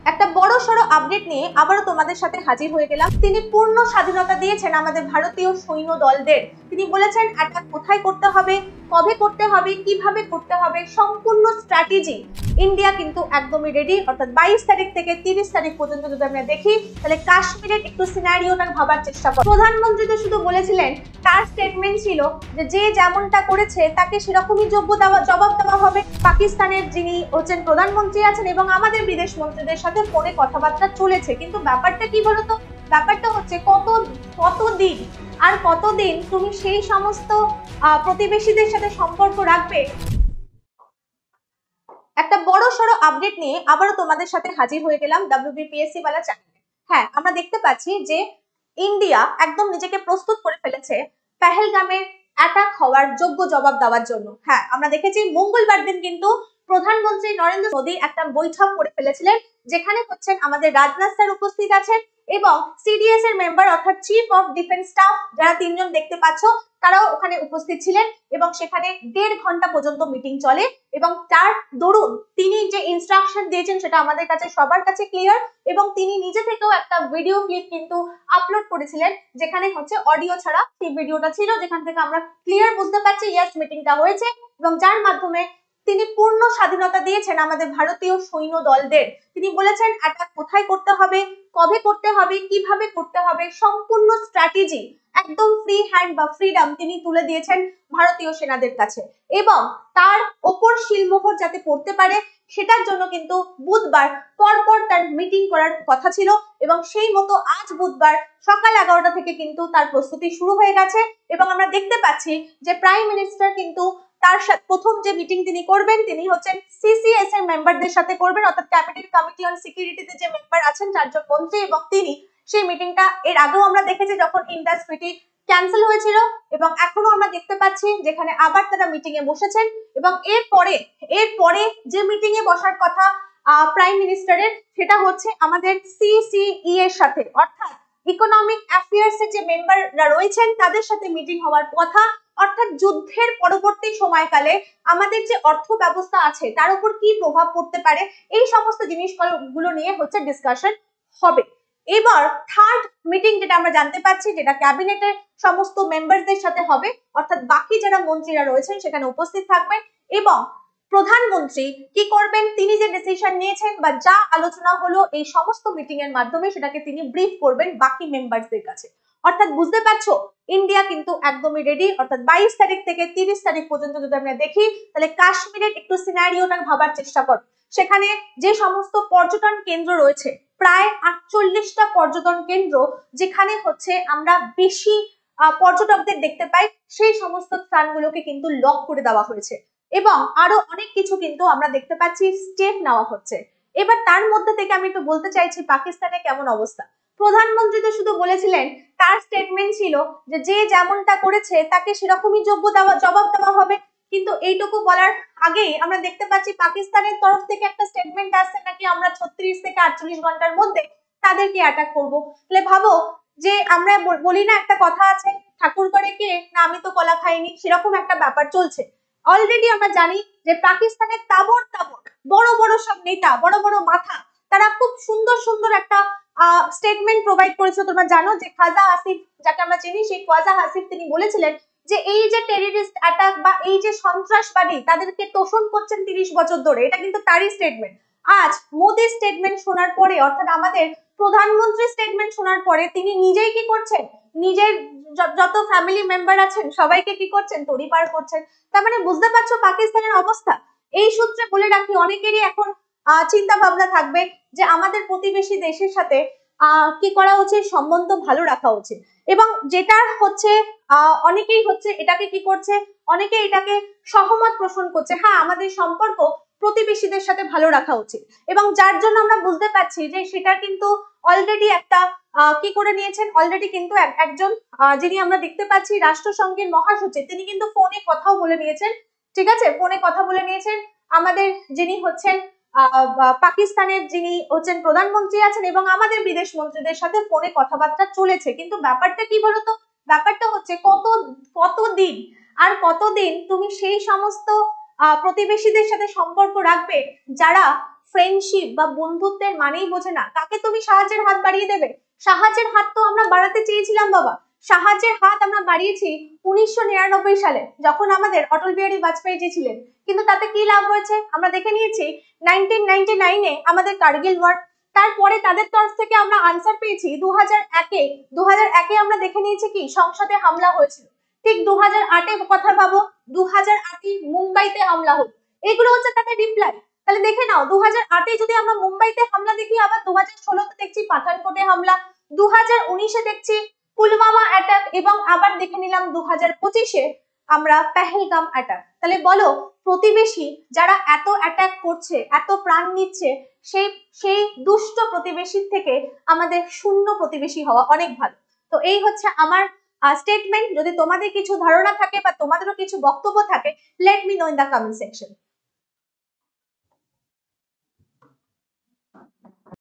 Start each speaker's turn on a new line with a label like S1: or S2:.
S1: একটা বড় সড়ো আপডেট নিয়ে আবারও তোমাদের সাথে হাজির হয়ে গেলাম। তিনি পূর্ণ স্বাধীনতা দিয়েছেন আমাদের ভারতীয় সৈন্য দলদের। তিনি বলেছেন অ্যাটাক কোথায় করতে হবে, কবে করতে হবে, কিভাবে করতে হবে, সম্পূর্ণ স্ট্র্যাটেজি ইন্ডিয়া কিন্তু একদমই রেডি। অর্থাৎ 22 তারিখ থেকে 30 তারিখ পর্যন্ত যদি আমরা দেখি তাহলে কাশ্মীরের একটু সিনারিওটা ভাবার চেষ্টা করি। প্রধানমন্ত্রী তো শুধু বলেছিলেন, তার স্টেটমেন্ট ছিল যে যেমনটা করেছে তাকে সেরকমই জবাব দেওয়া হবে। পাকিস্তানের যিনি হচ্ছেন প্রধানমন্ত্রী আছেন এবং আমাদের বিদেশ মন্ত্রীদের সাথে ফোনে কথাবার্তা চলেছে, কিন্তু ব্যাপারটা কি বলতো, ব্যাপারটা হচ্ছে কতদিন আর কতদিন তুমি সেই সমস্ত প্রতিবেশীদের সাথে সম্পর্ক রাখবে। একটা বড় সড়ো আপডেট নিয়ে আবারও তোমাদের সাথে হাজির হয়ে গেলাম WBPSC वाला চ্যানেলে। হ্যাঁ, আমরা দেখতে পাচ্ছি যে ইন্ডিয়া একদম নিজেকে প্রস্তুত করে ফেলেছে পেহেলগামের অ্যাটাক হওয়ার যোগ্য জবাব দেওয়ার জন্য। হ্যাঁ, আমরা দেখেছি মঙ্গলবার দিন কিন্তু প্রধানমন্ত্রী নরেন্দ্র মোদী একটা বৈঠক করে ফেলেছিলেন, যেখানে হচ্ছেন আমাদের রাজনাথ স্যার উপস্থিত আছেন এবং সিডিএস এর মেম্বার অর্থাৎ চিফ অফ ডিফেন্স স্টাফ যারা তিনজন দেখতে পাচ্ছ তারাও ওখানে উপস্থিত ছিলেন এবং সেখানে 1.5 ঘন্টা পর্যন্ত মিটিং চলে এবং তার দরুন তিনি যে ইনস্ট্রাকশন দিয়েছেন সেটা আমাদের কাছে সবার কাছে ক্লিয়ার এবং তিনি নিজে থেকেও একটা ভিডিও ক্লিপ কিন্তু আপলোড করেছিলেন, যেখানে হচ্ছে অডিও ছাড়া সেই ভিডিওটা ছিল, যেখান থেকে আমরা ক্লিয়ার বুঝতে পারছি ইয়েস মিটিংটা হয়েছে এবং যার মাধ্যমে তিনি পূর্ণ স্বাধীনতা দিয়েছেন আমাদের ভারতীয় সৈন্য দলদের। তিনি বলেছেন অ্যাটাক কোথায় করতে হবে, কবে করতে হবে, কিভাবে করতে হবে, সম্পূর্ণ স্ট্র্যাটেজি একদম ফ্রি হ্যান্ড বা ফ্রিডম তিনি তুলে দিয়েছেন ভারতীয় সেনাদের কাছে এবং তার ওপর শিলমোহর যাতে পড়তে পারে সেটার জন্য কিন্তু বুধবার পরপর তার মিটিং করার কথা ছিল এবং সেই মতো আজ বুধবার সকাল 11টা থেকে কিন্তু তার প্রস্তুতি শুরু হয়ে গেছে এবং আমরা দেখতে পাচ্ছি যে প্রাইম মিনিস্টার কিন্তু তার সাথে প্রথম যে মিটিং তিনি করবেন তিনি হচ্ছেন সিসিএস এর মেম্বারদের সাথে করবেন, অর্থাৎ ক্যাবিনেট কমিটি অন সিকিউরিটিতে যে মেম্বার আছেন 4 জন মন্ত্রী এবং তিনি সেই মিটিংটা এর আগেও আমরা দেখেছি যখন ইন্ডাস ট্রিটি ক্যান্সেল হয়েছিল এবং এখনো আমরা দেখতে পাচ্ছি যেখানে আবার তারা মিটিং এ বসেছেন এবং এরপরে যে মিটিং এ বসার কথা প্রাইম মিনিস্টারের সেটা হচ্ছে আমাদের সিসিই এর সাথে, অর্থাৎ ইকোনমিক অ্যাফেয়ার্স এর যে মেম্বাররা রয়েছেন তাদের সাথে মিটিং হওয়ার কথা। অর্থাৎ যুদ্ধের পরবর্তী সময়কালে আমাদের যে অর্থ ব্যবস্থা আছে তার উপর কি প্রভাব পড়তে পারে এই সমস্ত জিনিসগুলো নিয়ে হচ্ছে ডিসকাশন হবে। এবার থার্ড মিটিং যেটা আমরা জানতে পাচ্ছি যেটা ক্যাবিনেটের সমস্ত মেম্বারদের সাথে হবে, অর্থাৎ বাকি যারা মন্ত্রীরা রয়েছেন সেখানে উপস্থিত থাকবেন এবং প্রধানমন্ত্রী কি করবেন, তিনি যে ডিসিশন নিয়েছেন বা যা আলোচনা হলো এই সমস্ত মিটিং এর মাধ্যমে সেটাকে তিনি ব্রিফ করবেন বাকি মেম্বারদের কাছে। অর্থাৎ বুঝতে পারছো ইন্ডিয়া কিন্তু একদমই রেডি। অর্থাৎ 22 তারিখ থেকে 30 তারিখ পর্যন্ত যদি আমরা দেখি তাহলে কাশ্মীরের একটু সিনারিওটা ভাবার চেষ্টা করো। সেখানে যে সমস্ত পর্যটন কেন্দ্র রয়েছে প্রায় 48টা পর্যটন কেন্দ্র, যেখানে হচ্ছে আমরা বেশি পর্যটকদের দেখতে পাই, সেই সমস্ত স্থানগুলোকে কিন্তু লক করে দেওয়া হয়েছে এবং আরো অনেক কিছু কিন্তু আমরা দেখতে পাচ্ছি স্টেপ নেওয়া হচ্ছে। এবার তার মধ্যে থেকে আমি একটু বলতে চাইছি পাকিস্তানে কেমন অবস্থা। প্রধানমন্ত্রী তো শুধু বলেছিলেন, তার স্টেটমেন্ট ছিল যে যেমনটা করেছে তাকে সেরকমই জবাব দেওয়া হবে, কিন্তু এইটুকু বলার আগেই আমরা দেখতে পাচ্ছি পাকিস্তানের তরফ থেকে একটা স্টেটমেন্ট আসছে নাকি আমরা 36 থেকে 48 ঘন্টার মধ্যে তাদেরকে অ্যাটাক করব। তাহলে ভাবো যে আমরা বলি না একটা কথা আছে, ঠাকুর করে কে না আমি তো কলা খাইনি, সেরকম একটা ব্যাপার চলছে। অলরেডি আমরা জানি যে পাকিস্তানের তাবড় বড় বড় সব নেতা, বড় বড় মাথা, তারা খুব সুন্দর সুন্দর একটা স্টেটমেন্ট প্রোভাইড করেছে। তোমরা জানো যে খাজা আসিফ, যাকে আমরা চিনি, সেই খাজা আসিফ তিনি বলেছিলেন যে এই যে টেররিস্ট অ্যাটাক বা এই যে সন্ত্রাসবাদী তাদেরকে তোষণ করছেন 30 বছর ধরে, এটা কিন্তু তারই স্টেটমেন্ট। আজ মোদির স্টেটমেন্ট শোনার পরে, অর্থাৎ আমাদের প্রধানমন্ত্রীর স্টেটমেন্ট শোনার পরে তিনি নিজেই কি করছেন, নিজের যত ফ্যামিলি মেম্বার আছেন সবাইকে কি করছেন, তড়িপাড় করছেন। তার মানে বুঝতে পারছো পাকিস্তানের অবস্থা। এই সূত্রে বলে রাখি অনেকেরই এখন চিন্তা ভাবনা থাকবে যে আমাদের প্রতিবেশী দেশের সাথে কি করা উচিত, সম্বন্ধ ভালো রাখা উচিত এবং যেটা হচ্ছে অনেকেই হচ্ছে এটাকে কি করছে, অনেকে এটাকে সহমত পোষণ করছে, হ্যাঁ আমাদের সম্পর্ক প্রতিবেশীদের সাথে ভালো রাখা উচিত এবং যার জন্য আমরা বুঝতে পারছি যে সেটা কিন্তু অলরেডি একটা কি করে নিয়েছেন, অলরেডি কিন্তু একজন যিনি আমরা দেখতে পাচ্ছি রাষ্ট্রসংঘের মহাসচিব, তিনি কিন্তু ফোনে কথাও বলে নিয়েছেন। ঠিক আছে, ফোনে কথা বলে নিয়েছেন আমাদের যিনি হচ্ছেন পাকিস্তানের যিনি হচ্ছেন প্রধানমন্ত্রী আছেন এবং আমাদের বিদেশ মন্ত্রীদের সাথে ফোনে কথাবার্তা চলেছে। কিন্তু ব্যাপারটা কি বলতো, ব্যাপারটা হচ্ছে কতদিন আর কতদিন তুমি সেই সমস্ত প্রতিবেশীদের সাথে সম্পর্ক রাখবে যারা ফ্রেন্ডশিপ বা বন্ধুত্বের মানেই বোঝে না, তাকে তুমি সাহায্যের হাত বাড়িয়ে দেবে? সাহায্যের হাত তো আমরা বাড়াতে চেয়েছিলাম বাবা, সাহায্যের হাত আমরা বাড়িয়েছি 1999 সালে, যখন আমাদের অটল বিহারী বাজপেয়ী জি ছিলেন। কিন্তু তাতে কি লাভ হয়েছে আমরা দেখে নিয়েছি। 1999-এ আমাদের কার্গিল ওয়ার, তারপরে তাদের তরফ থেকে আমরা আনসার পেয়েছি 2001-এ আমরা দেখে নিয়েছি কি সংসদে হামলা হয়েছিল। ঠিক 2008-এ কথা ভাবো, 2008-এ মুম্বাইতে হামলা হলো। এগুলো হচ্ছে তাদের রিপ্লাই। তাহলে দেখে নাও, 2008-এ যদি আমরা মুম্বাইতে হামলা দেখি, আবার 2016-তে দেখছি পাঠানকোটে হামলা, 2019-এ দেখছি পুলওয়ামা অ্যাটাক, এবং আবার দেখে নিলাম 2025-এ আমরা পেহেলগাম অ্যাটাক। তাহলে বলো, প্রতিবেশী যারা এত অ্যাটাক করছে, এত প্রাণ নিচ্ছে, সেই দুষ্ট প্রতিবেশীর থেকে আমাদের শূন্য প্রতিবেশী হওয়া অনেক ভালো। তো এই হচ্ছে আমার স্টেটমেন্ট। যদি তোমাদের কিছু ধারণা থাকে বা তোমাদেরও কিছু বক্তব্য থাকে, let me no in the comment section.